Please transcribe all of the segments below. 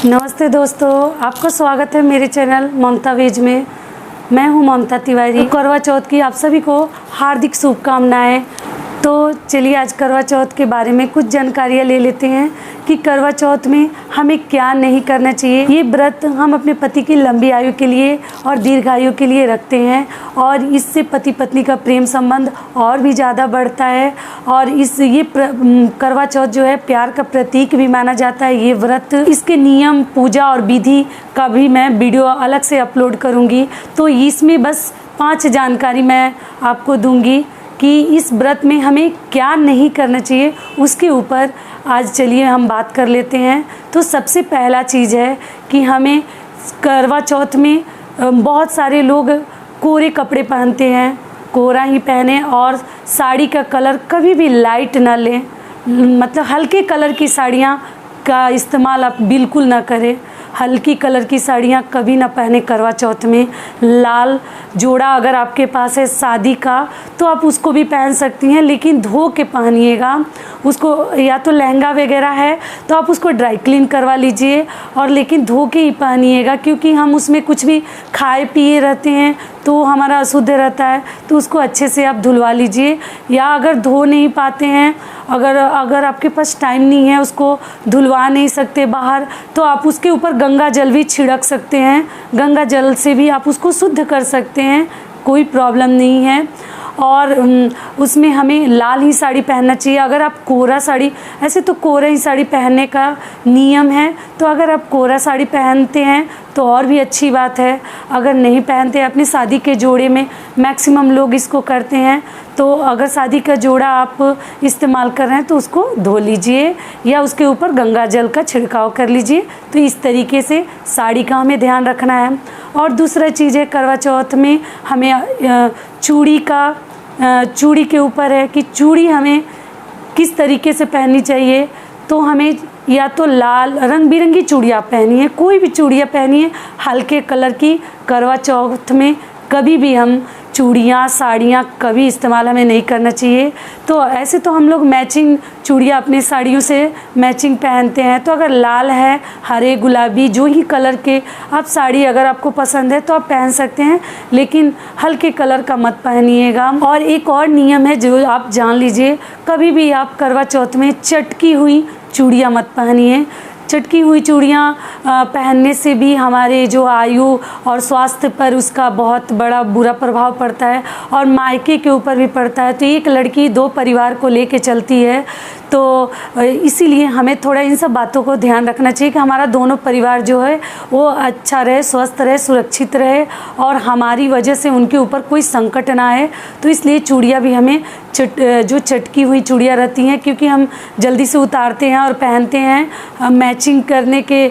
नमस्ते दोस्तों, आपका स्वागत है मेरे चैनल ममता वेज में। मैं हूं ममता तिवारी। करवा चौथ की आप सभी को हार्दिक शुभकामनाएं। तो चलिए आज करवा चौथ के बारे में कुछ जानकारियां ले लेते हैं कि करवा चौथ में हमें क्या नहीं करना चाहिए। ये व्रत हम अपने पति की लंबी आयु के लिए और दीर्घायु के लिए रखते हैं और इससे पति पत्नी का प्रेम संबंध और भी ज़्यादा बढ़ता है। और करवा चौथ जो है प्यार का प्रतीक भी माना जाता है। ये व्रत, इसके नियम, पूजा और विधि का भी मैं वीडियो अलग से अपलोड करूँगी। तो इसमें बस 5 जानकारी मैं आपको दूँगी कि इस व्रत में हमें क्या नहीं करना चाहिए, उसके ऊपर आज चलिए हम बात कर लेते हैं। तो सबसे पहला चीज़ है कि हमें करवा चौथ में बहुत सारे लोग कोरे कपड़े पहनते हैं, कोरा ही पहने और साड़ी का कलर कभी भी लाइट ना लें। मतलब हल्के कलर की साड़ियाँ का इस्तेमाल आप बिल्कुल ना करें। हल्की कलर की साड़ियाँ कभी ना पहने करवा चौथ में। लाल जोड़ा अगर आपके पास है शादी का तो आप उसको भी पहन सकती हैं, लेकिन धो के पहनिएगा उसको। या तो लहंगा वगैरह है तो आप उसको ड्राई क्लीन करवा लीजिए और लेकिन धो के ही पहनिएगा, क्योंकि हम उसमें कुछ भी खाए पिए रहते हैं तो हमारा अशुद्ध रहता है। तो उसको अच्छे से आप धुलवा लीजिए। या अगर धो नहीं पाते हैं, अगर आपके पास टाइम नहीं है, उसको धुलवा नहीं सकते बाहर, तो आप उसके ऊपर गंगा जल भी छिड़क सकते हैं। गंगा जल से भी आप उसको शुद्ध कर सकते हैं, कोई प्रॉब्लम नहीं है। और उसमें हमें लाल ही साड़ी पहनना चाहिए। अगर आप कोरा साड़ी, ऐसे तो कोरा ही साड़ी पहनने का नियम है, तो अगर आप कोरा साड़ी पहनते हैं तो और भी अच्छी बात है। अगर नहीं पहनते, अपनी शादी के जोड़े में मैक्सिमम लोग इसको करते हैं। तो अगर शादी का जोड़ा आप इस्तेमाल कर रहे हैं तो उसको धो लीजिए या उसके ऊपर गंगा जल का छिड़काव कर लीजिए। तो इस तरीके से साड़ी का हमें ध्यान रखना है। और दूसरा चीज़ है, करवा चौथ में हमें चूड़ी के ऊपर है कि चूड़ी हमें किस तरीके से पहननी चाहिए। तो हमें या तो लाल रंग बिरंगी चूड़ियाँ पहनिए, कोई भी चूड़ियाँ पहनिए हल्के कलर की। करवा चौथ में कभी भी हम चूड़ियाँ, साड़ियाँ कभी इस्तेमाल हमें नहीं करना चाहिए। तो ऐसे तो हम लोग मैचिंग चूड़ियाँ अपनी साड़ियों से मैचिंग पहनते हैं। तो अगर लाल है, हरे, गुलाबी, जो ही कलर के आप साड़ी अगर आपको पसंद है तो आप पहन सकते हैं, लेकिन हल्के कलर का मत पहनिएगा। और एक और नियम है जो आप जान लीजिए, कभी भी आप करवा चौथ में चटकी हुई चूड़ियाँ मत पहनिए। चटकी हुई चूड़ियाँ पहनने से भी हमारे जो आयु और स्वास्थ्य पर उसका बहुत बड़ा बुरा प्रभाव पड़ता है और मायके के ऊपर भी पड़ता है। तो एक लड़की 2 परिवार को लेके चलती है, तो इसीलिए हमें थोड़ा इन सब बातों को ध्यान रखना चाहिए कि हमारा दोनों परिवार जो है वो अच्छा रहे, स्वस्थ रहे, सुरक्षित रहे और हमारी वजह से उनके ऊपर कोई संकट ना आए। तो इसलिए चूड़ियाँ भी हमें जो चटकी हुई चूड़ियाँ रहती हैं, क्योंकि हम जल्दी से उतारते हैं और पहनते हैं मैचिंग करने के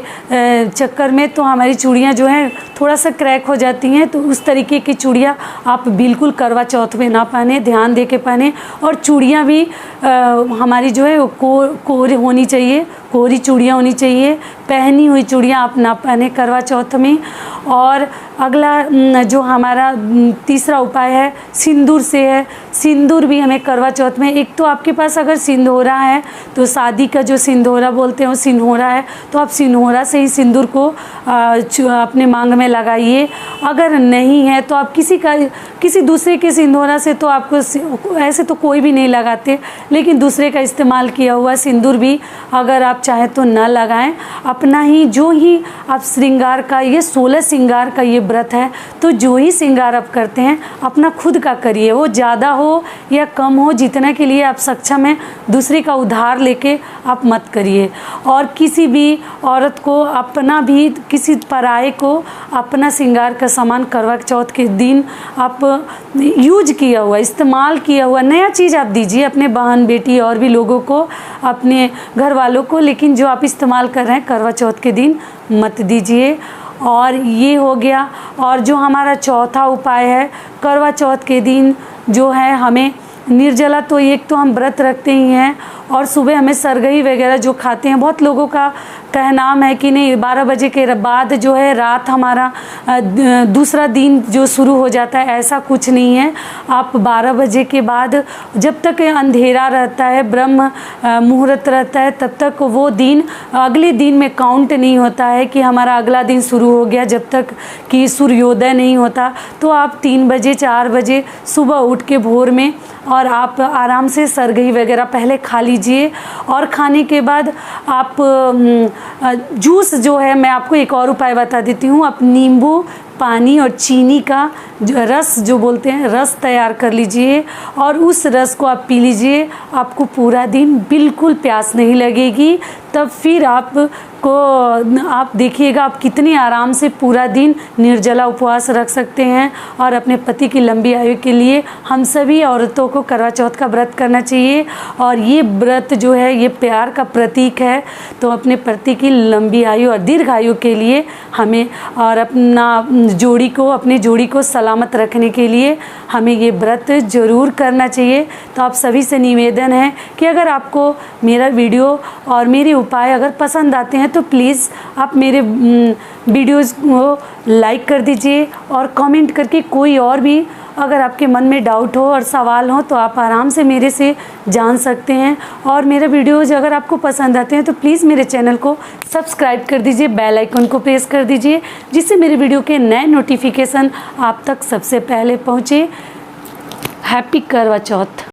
चक्कर में, तो हमारी चूड़ियाँ जो हैं थोड़ा सा क्रैक हो जाती हैं। तो उस तरीके की चूड़ियाँ आप बिल्कुल करवा चौथ में ना पहने, ध्यान दे के पहने। और चूड़ियाँ भी हमारी जो है वो कोरी होनी चाहिए, कोरी चूड़ियाँ होनी चाहिए। पहनी हुई चूड़ियाँ आप ना पहने करवा चौथ में। और अगला जो हमारा तीसरा उपाय है, सिंदूर से है। सिंदूर भी हमें करवा चौथ में, एक तो आपके पास अगर सिंदूरा है तो शादी का जो सिंदूरा बोलते हैं वो सिंदूरा है, तो आप सिंदूरा से ही सिंदूर को अपने मांग में लगाइए। अगर नहीं है तो आप किसी दूसरे के सिंदूरा से, तो आपको ऐसे तो कोई भी नहीं लगाते, लेकिन दूसरे का इस्तेमाल किया हुआ सिंदूर भी अगर आप चाहें तो ना लगाएं। अपना ही जो ही आप श्रृंगार का, ये 16 श्रृंगार का ये व्रत है, तो जो ही श्रृंगार आप करते हैं अपना खुद का करिए। वो ज़्यादा हो या कम हो, जितना के लिए आप सक्षम हैं, दूसरे का उधार लेके आप मत करिए। और किसी भी औरत को अपना भी, किसी पराये को अपना श्रृंगार का सामान करवा चौथ के दिन आप यूज किया हुआ, इस्तेमाल किया हुआ नया चीज़ आप दीजिए अपने बहन, बेटी और भी लोगों को, अपने घर वालों को, लेकिन जो आप इस्तेमाल कर रहे हैं करवा चौथ के दिन मत दीजिए। और ये हो गया। और जो हमारा चौथा उपाय है, करवा चौथ के दिन जो है हमें निर्जला, तो एक तो हम व्रत रखते ही हैं और सुबह हमें सरगही वगैरह जो खाते हैं, बहुत लोगों का कहनाम है कि नहीं 12 बजे के बाद जो है रात हमारा दूसरा दिन जो शुरू हो जाता है, ऐसा कुछ नहीं है। आप 12 बजे के बाद जब तक अंधेरा रहता है, ब्रह्म मुहूर्त रहता है, तब तक वो दिन अगले दिन में काउंट नहीं होता है कि हमारा अगला दिन शुरू हो गया। जब तक कि सूर्योदय नहीं होता तो आप 3 बजे 4 बजे सुबह उठ के भोर में और आप आराम से सरगही वगैरह पहले खा लीजिए। और खाने के बाद आप जूस जो है, मैं आपको एक और उपाय बता देती हूँ। आप नींबू पानी और चीनी का रस जो बोलते हैं, रस तैयार कर लीजिए और उस रस को आप पी लीजिए। आपको पूरा दिन बिल्कुल प्यास नहीं लगेगी। तब फिर आप देखिएगा आप कितनी आराम से पूरा दिन निर्जला उपवास रख सकते हैं। और अपने पति की लंबी आयु के लिए हम सभी औरतों को करवा चौथ का व्रत करना चाहिए। और ये व्रत जो है ये प्यार का प्रतीक है। तो अपने पति की लंबी आयु और दीर्घ आयु के लिए हमें और अपने जोड़ी को सलामत रखने के लिए हमें ये व्रत ज़रूर करना चाहिए। तो आप सभी से निवेदन है कि अगर आपको मेरा वीडियो और मेरे उपाय अगर पसंद आते हैं तो प्लीज़ आप मेरे वीडियोज़ को लाइक कर दीजिए और कमेंट करके कोई और भी अगर आपके मन में डाउट हो और सवाल हो तो आप आराम से मेरे से जान सकते हैं। और मेरे वीडियोज़ अगर आपको पसंद आते हैं तो प्लीज़ मेरे चैनल को सब्सक्राइब कर दीजिए, बेल आइकन को प्रेस कर दीजिए, जिससे मेरे वीडियो के नए नोटिफिकेशन आप तक सबसे पहले पहुँचे। हैप्पी करवा चौथ।